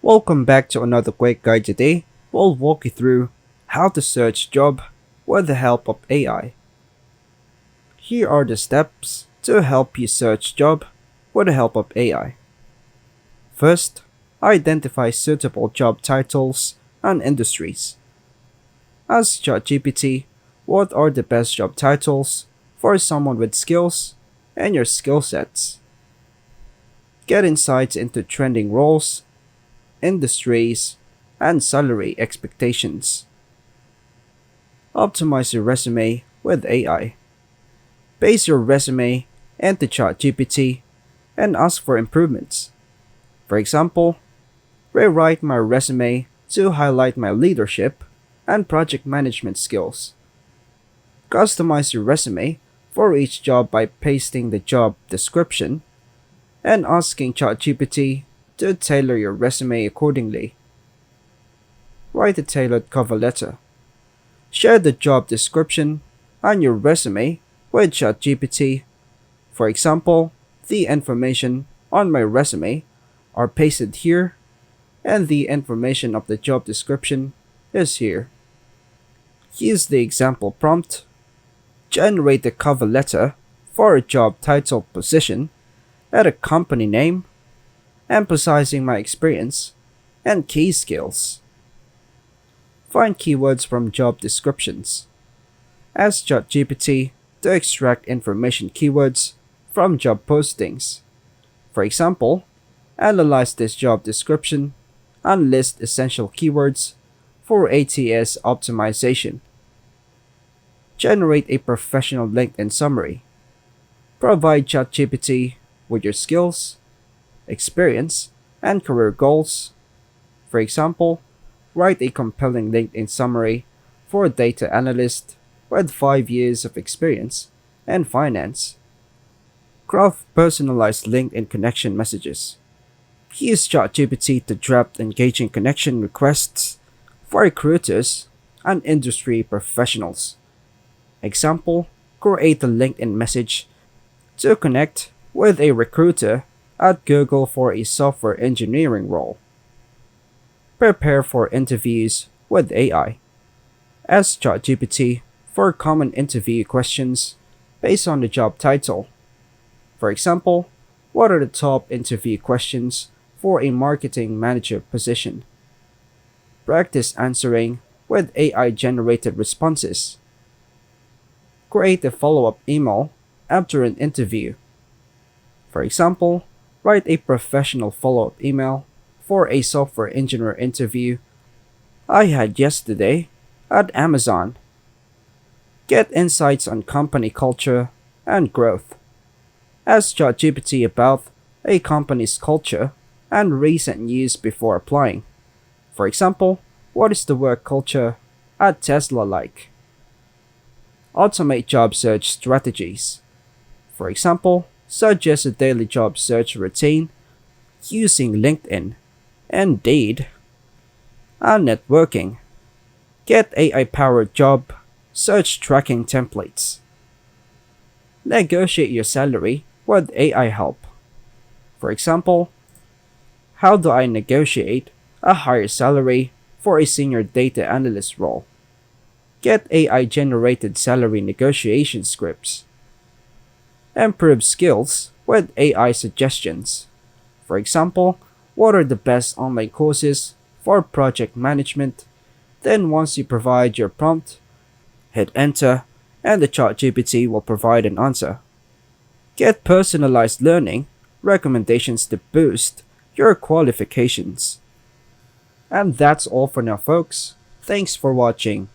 Welcome back to another quick guide. Today. We'll walk you through how to search job with the help of AI. Here are the steps to help you search job with the help of AI. First, identify suitable job titles and industries. Ask ChatGPT what are the best job titles for someone with skills and your skill sets. Get insights into trending roles, industries, and salary expectations. Optimize your resume with AI. Base your resume into ChatGPT and ask for improvements. For example, rewrite my resume to highlight my leadership and project management skills. Customize your resume for each job by pasting the job description and asking ChatGPT to tailor your resume accordingly. Write a tailored cover letter. Share the job description and your resume with ChatGPT. For example, the information on my resume are pasted here and the information of the job description is here. Use the example prompt. Generate the cover letter for a job title position and a company name, emphasizing my experience and key skills. Find keywords from job descriptions. Ask ChatGPT to extract information keywords from job postings. For example, analyze this job description and list essential keywords for ATS optimization. Generate a professional LinkedIn summary. Provide ChatGPT with your skills, experience, and career goals. For example, write a compelling LinkedIn summary for a data analyst with 5 years of experience in finance. Craft personalized LinkedIn connection messages. Use ChatGPT to draft engaging connection requests for recruiters and industry professionals. Example, create a LinkedIn message to connect with a recruiter at Google for a software engineering role. Prepare for interviews with AI. Ask ChatGPT for common interview questions based on the job title. For example, what are the top interview questions for a marketing manager position? Practice answering with AI generated responses. Create a follow-up email after an interview. For example, write a professional follow-up email for a software engineer interview I had yesterday at Amazon. Get insights on company culture and growth. Ask ChatGPT about a company's culture and recent news before applying. For example, what is the work culture at Tesla like? Automate job search strategies. For example, suggest a daily job search routine using LinkedIn, Indeed, and networking. Get AI-powered job search tracking templates. Negotiate your salary with AI help. For example, how do I negotiate a higher salary for a senior data analyst role? Get AI-generated salary negotiation scripts. Improve skills with AI suggestions. For example, what are the best online courses for project management? Then once you provide your prompt, hit enter and the ChatGPT will provide an answer. Get personalized learning recommendations to boost your qualifications. And that's all for now, folks. Thanks for watching.